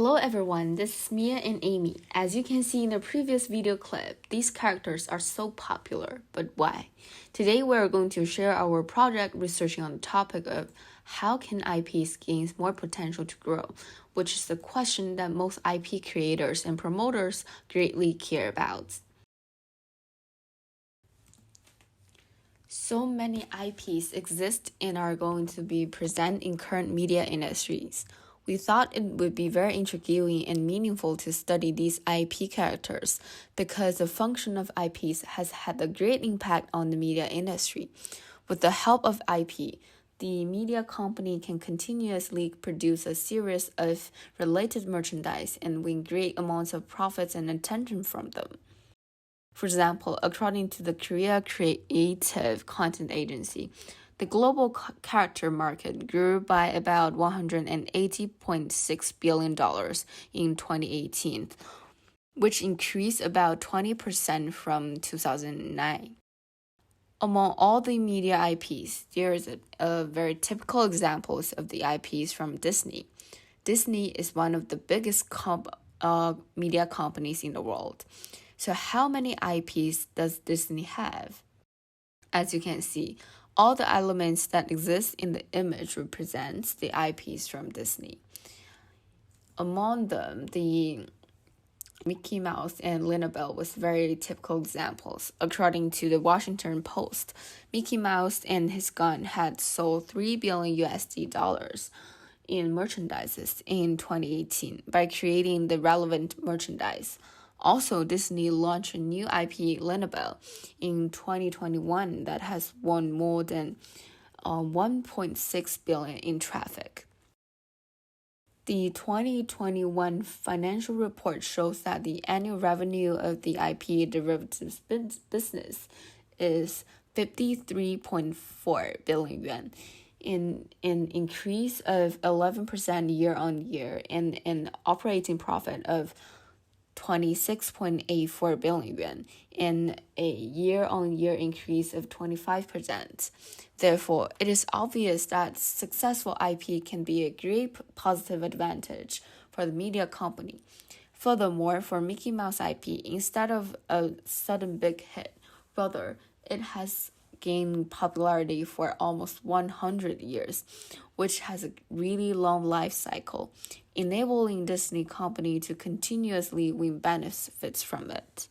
Hello everyone, this is Mia and Amy. As you can see in the previous video clip, these characters are so popular, but why? Today we are going to share our project researching on the topic of how can IPs gain more potential to grow, which is the question that most IP creators and promoters greatly care about. So many IPs exist and are going to be present in current media industries. We thought it would be very intriguing and meaningful to study these IP characters because the function of IPs has had a great impact on the media industry. With the help of IP, the media company can continuously produce a series of related merchandise and win great amounts of profits and attention from them. For example, according to the Korea Creative Content Agency, the global character market grew by about $180.6 billion in 2018, which increased about 20% from 2009. Among all the media IPs, there is a very typical examples of the IPs from Disney. Disney is one of the biggest media companies in the world. So how many IPs does Disney have? As you can see, all the elements that exist in the image represents the IPs from Disney. Among them, the Mickey Mouse and Linabell was very typical examples. According to the Washington Post, Mickey Mouse and his gun had sold $3 billion USD in merchandises in 2018 by creating the relevant merchandise. Also, Disney launched a new IP, Linabell, in 2021 that has won more than 1.6 billion in traffic. The 2021 financial report shows that the annual revenue of the IP derivatives business is 53.4 billion yuan, in an increase of 11% year-on-year, and an operating profit of 26.84 billion yuan, and a year-on-year increase of 25%. Therefore, it is obvious that successful IP can be a great positive advantage for the media company. Furthermore, for Mickey Mouse IP, instead of a sudden big hit, rather, it has gained popularity for almost 100 years, which has a really long life cycle, enabling Disney company to continuously win benefits from it.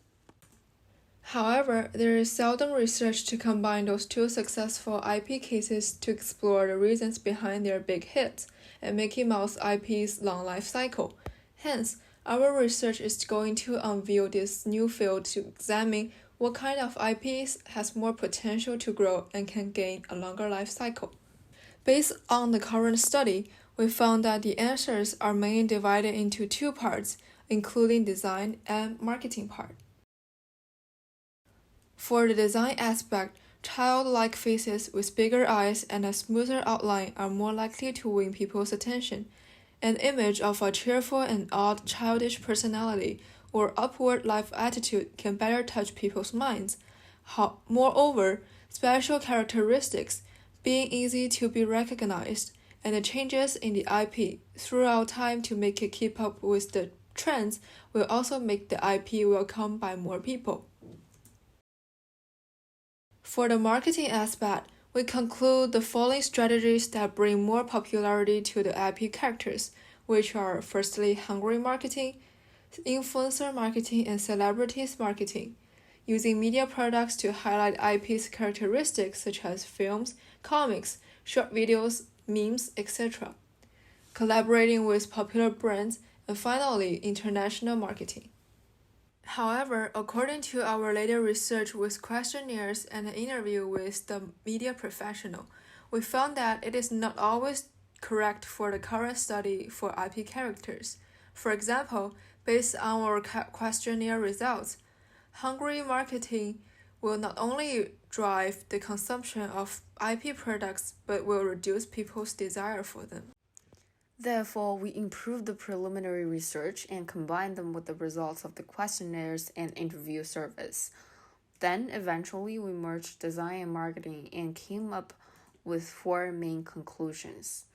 However, there is seldom research to combine those two successful IP cases to explore the reasons behind their big hits and Mickey Mouse IP's long life cycle. Hence, our research is going to unveil this new field to examine what kind of IPs has more potential to grow and can gain a longer life cycle. Based on the current study, we found that the answers are mainly divided into two parts, including design and marketing part. For the design aspect, childlike faces with bigger eyes and a smoother outline are more likely to win people's attention. An image of a cheerful and odd childish personality or upward life attitude can better touch people's minds. Moreover, special characteristics, being easy to be recognized, and the changes in the IP throughout time to make it keep up with the trends will also make the IP welcomed by more people. For the marketing aspect, we conclude the following strategies that bring more popularity to the IP characters, which are firstly hungry marketing, influencer marketing, and celebrities marketing, using media products to highlight IP's characteristics such as films, comics, short videos, memes, etc., collaborating with popular brands, and finally, international marketing. However, according to our later research with questionnaires and an interview with the media professional, we found that it is not always correct for the current study for IP characters. For example, based on our questionnaire results, hungry marketing will not only drive the consumption of IP products but will reduce people's desire for them. Therefore, we improved the preliminary research and combined them with the results of the questionnaires and interview surveys. Then, eventually, we merged design and marketing and came up with four main conclusions.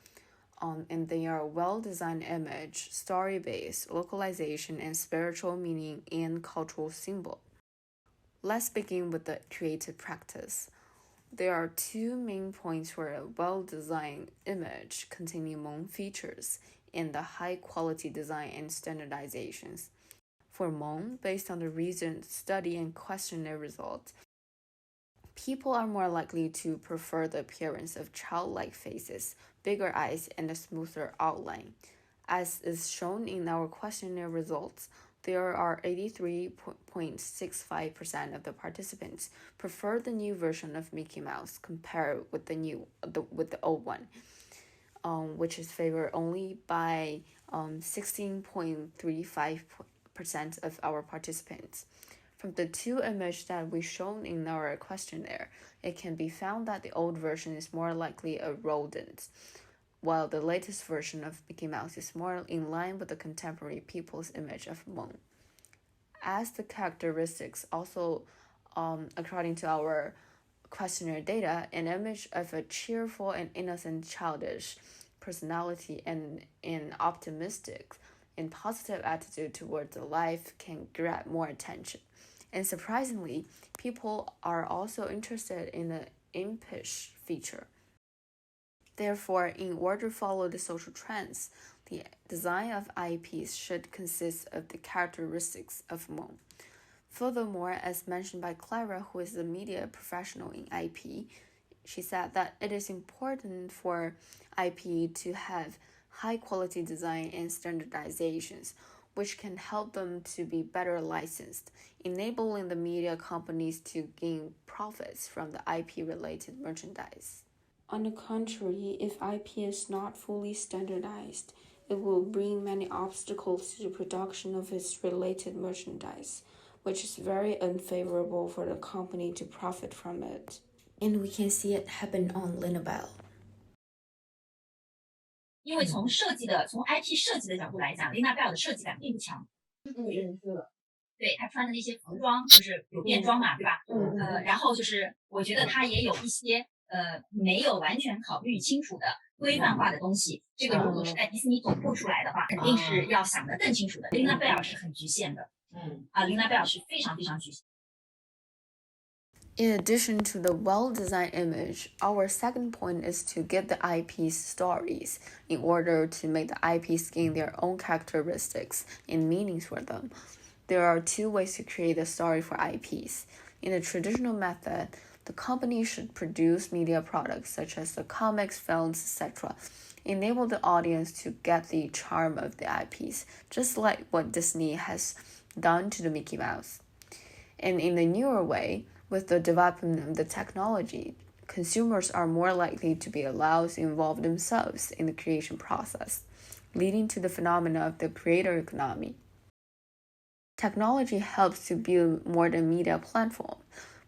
and they are well-designed image, story-based, localization, and spiritual meaning and cultural symbol. Let's begin with the creative practice. There are two main points for a well-designed image containing Hmong features and the high-quality design and standardizations. For Hmong, based on the recent study and questionnaire results, people are more likely to prefer the appearance of childlike faces, bigger eyes, and a smoother outline. As is shown in our questionnaire results, there are 83.65% of the participants prefer the new version of Mickey Mouse compared with the old one, which is favored only by 16.35% of our participants. From the two images that we shown in our questionnaire, it can be found that the old version is more likely a rodent, while the latest version of Mickey Mouse is more in line with the contemporary people's image of Hmong. As the characteristics also, according to our questionnaire data, an image of a cheerful and innocent childish personality and an optimistic and positive attitude towards life can grab more attention. And surprisingly, people are also interested in the impish feature. Therefore, in order to follow the social trends, the design of IPs should consist of the characteristics of Hmong. Furthermore, as mentioned by Clara, who is a media professional in IP, she said that it is important for IP to have high-quality design and standardizations, which can help them to be better licensed, enabling the media companies to gain profits from the IP-related merchandise. On the contrary, if IP is not fully standardized, it will bring many obstacles to the production of its related merchandise, which is very unfavorable for the company to profit from it. And we can see it happen on Linabell. 因为从IP 设计的角度来讲，Linabell 的设计感并不强。对他穿的那些服装就是有变装嘛，对吧？然后就是我觉得他也有一些没有完全考虑清楚的规范化的东西。这个如果是在迪士尼总部出来的话，肯定是要想得更清楚的。Linabell 是很局限的。Linabell 是非常非常局限。In addition to the well-designed image, our second point is to get the IP's stories in order to make the IPs gain their own characteristics and meanings for them. There are two ways to create a story for IPs. In the traditional method, the company should produce media products such as the comics, films, etc., enable the audience to get the charm of the IPs, just like what Disney has done to the Mickey Mouse. And in the newer way, with the development of the technology, consumers are more likely to be allowed to involve themselves in the creation process, leading to the phenomena of the creator economy. Technology helps to build modern media platform.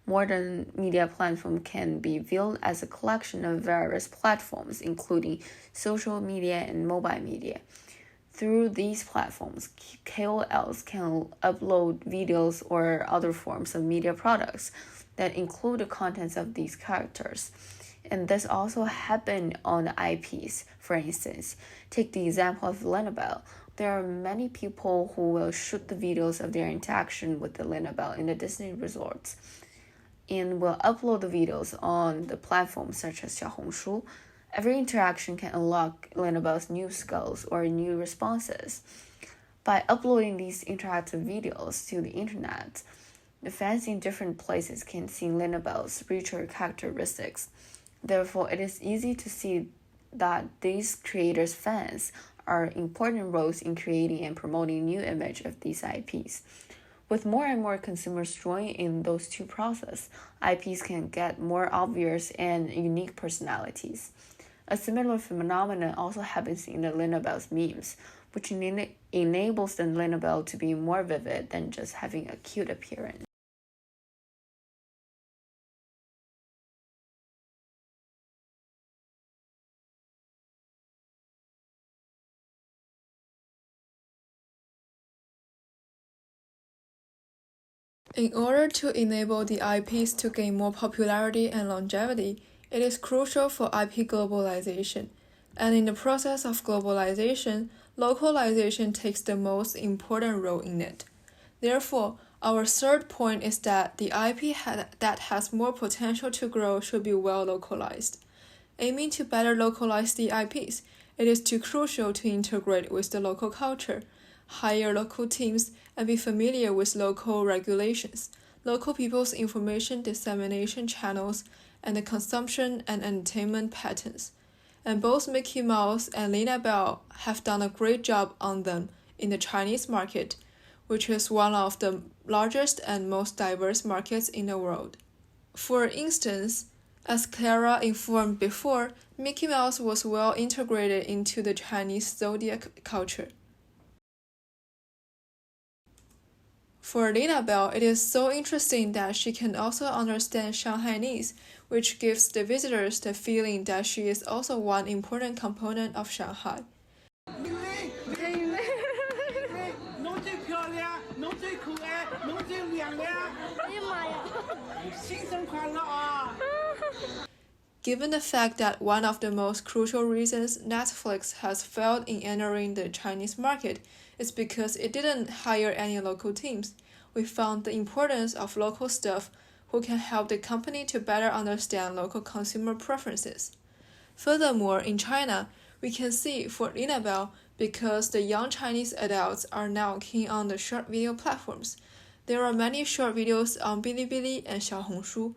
Modern media platform can be viewed as a collection of various platforms, including social media and mobile media. Through these platforms, KOLs can upload videos or other forms of media products that include the contents of these characters. And this also happened on the IPs. For instance, take the example of Linabell. There are many people who will shoot the videos of their interaction with the Linabell in the Disney resorts and will upload the videos on the platforms such as Xiaohongshu. Every interaction can unlock Linabell's new skills or new responses. By uploading these interactive videos to the internet, the fans in different places can see Linabell's richer characteristics. Therefore, it is easy to see that these creators' fans are important roles in creating and promoting new image of these IPs. With more and more consumers joining in those two processes, IPs can get more obvious and unique personalities. A similar phenomenon also happens in the Linabell's memes, which enables the Linabell to be more vivid than just having a cute appearance. In order to enable the IPs to gain more popularity and longevity, it is crucial for IP globalization. And in the process of globalization, localization takes the most important role in it. Therefore, our third point is that the IP that has more potential to grow should be well localized. Aiming to better localize the IPs, it is too crucial to integrate with the local culture, hire local teams, and be familiar with local regulations, local people's information dissemination channels, and the consumption and entertainment patterns. And both Mickey Mouse and Linabell have done a great job on them in the Chinese market, which is one of the largest and most diverse markets in the world. For instance, as Clara informed before, Mickey Mouse was well integrated into the Chinese zodiac culture. For Linabell, it is so interesting that she can also understand Shanghainese, which gives the visitors the feeling that she is also one important component of Shanghai. 侬最漂亮，侬最可爱，侬最亮亮。哎呀妈呀！新生快乐啊！ Given the fact that one of the most crucial reasons Netflix has failed in entering the Chinese market is because it didn't hire any local teams, we found the importance of local staff who can help the company to better understand local consumer preferences. Furthermore, in China, we can see for Linabell, because the young Chinese adults are now keen on the short video platforms, there are many short videos on Bilibili and Xiaohongshu.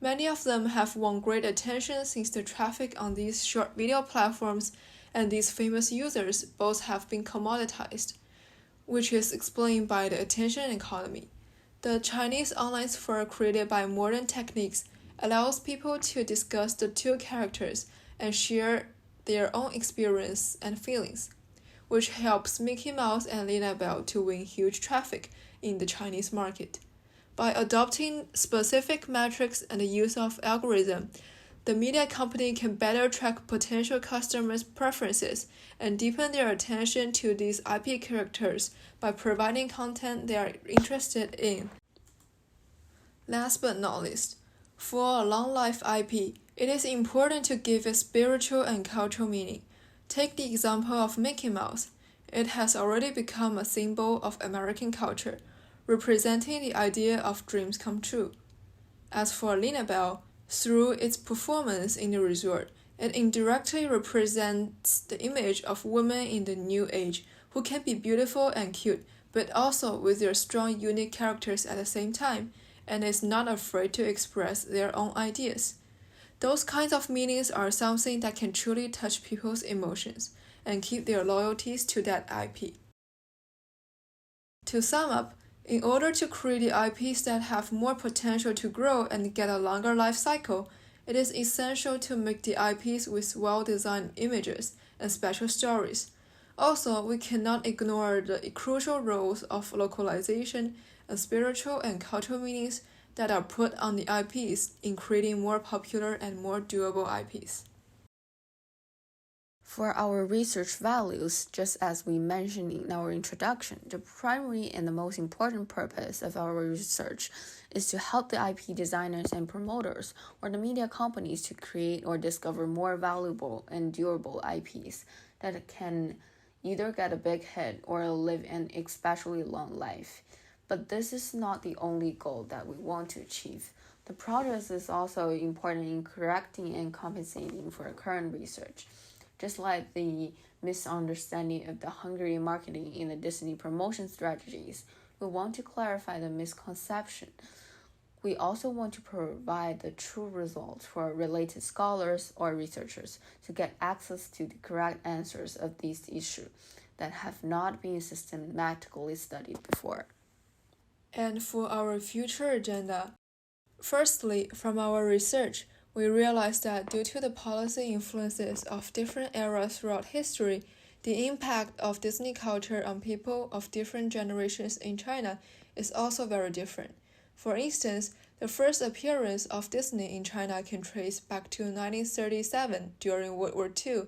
Many of them have won great attention since the traffic on these short video platforms and these famous users both have been commoditized, which is explained by the attention economy. The Chinese online sphere created by modern techniques allows people to discuss the two characters and share their own experience and feelings, which helps Mickey Mouse and Linabell to win huge traffic in the Chinese market. By adopting specific metrics and the use of algorithm, the media company can better track potential customers' preferences and deepen their attention to these IP characters by providing content they are interested in. Last but not least, for a long-life IP, it is important to give it spiritual and cultural meaning. Take the example of Mickey Mouse. It has already become a symbol of American culture, representing the idea of dreams come true. As for Linabell, through its performance in the resort, it indirectly represents the image of women in the new age who can be beautiful and cute, but also with their strong, unique characters at the same time, and is not afraid to express their own ideas. Those kinds of meanings are something that can truly touch people's emotions and keep their loyalties to that IP. To sum up, in order to create the IPs that have more potential to grow and get a longer life cycle, it is essential to make the IPs with well-designed images and special stories. Also, we cannot ignore the crucial roles of localization and spiritual and cultural meanings that are put on the IPs in creating more popular and more doable IPs. For our research values, just as we mentioned in our introduction, the primary and the most important purpose of our research is to help the IP designers and promoters or the media companies to create or discover more valuable and durable IPs that can either get a big hit or live an especially long life. But this is not the only goal that we want to achieve. The process is also important in correcting and compensating for current research. Just like the misunderstanding of the hungry marketing in the Disney promotion strategies, we want to clarify the misconception. We also want to provide the true results for related scholars or researchers to get access to the correct answers of these issues that have not been systematically studied before. And for our future agenda, firstly, from our research, we realized that due to the policy influences of different eras throughout history, the impact of Disney culture on people of different generations in China is also very different. For instance, the first appearance of Disney in China can trace back to 1937 during World War II,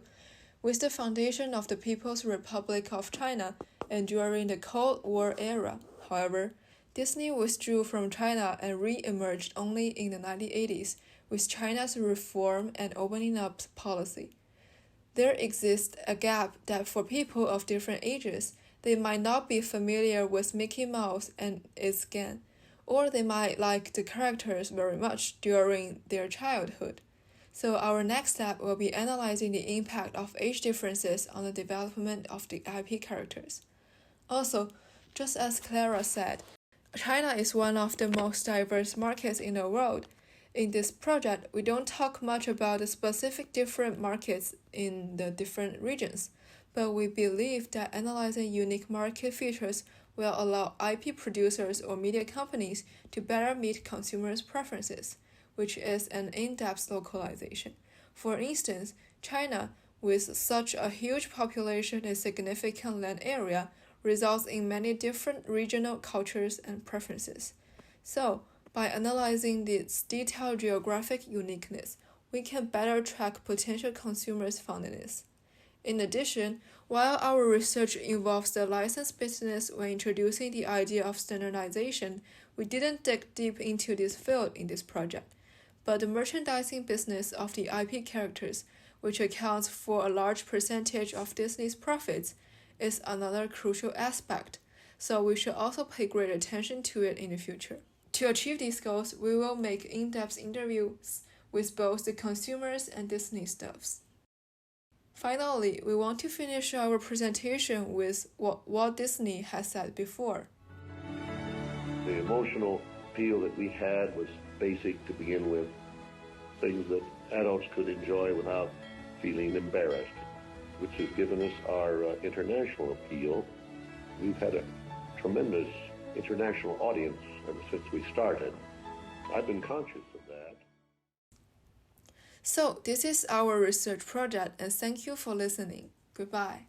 with the foundation of the People's Republic of China and during the Cold War era. However, Disney withdrew from China and re-emerged only in the 1980s with China's reform and opening up policy. there exists a gap that for people of different ages, they might not be familiar with Mickey Mouse and its gang, or they might like the characters very much during their childhood. So our next step will be analyzing the impact of age differences on the development of the IP characters. Also, just as Clara said, China is one of the most diverse markets in the world. In this project, we don't talk much about the specific different markets in the different regions, but we believe that analyzing unique market features will allow IP producers or media companies to better meet consumers' preferences, which is an in-depth localization. For instance, China, with such a huge population and significant land area, results in many different regional cultures and preferences. So, by analyzing this detailed geographic uniqueness, we can better track potential consumers' fondness. In addition, while our research involves the license business when introducing the idea of standardization, we didn't dig deep into this field in this project. But the merchandising business of the IP characters, which accounts for a large percentage of Disney's profits, is another crucial aspect, so we should also pay great attention to it in the future. To achieve these goals, we will make in-depth interviews with both the consumers and Disney staffs. Finally, we want to finish our presentation with what Walt Disney has said before. The emotional appeal that we had was basic to begin with, things that adults could enjoy without feeling embarrassed, which has given us our international appeal. We've had a tremendous international audience ever since we started. I've been conscious of that. So, this is our research project, and thank you for listening. Goodbye.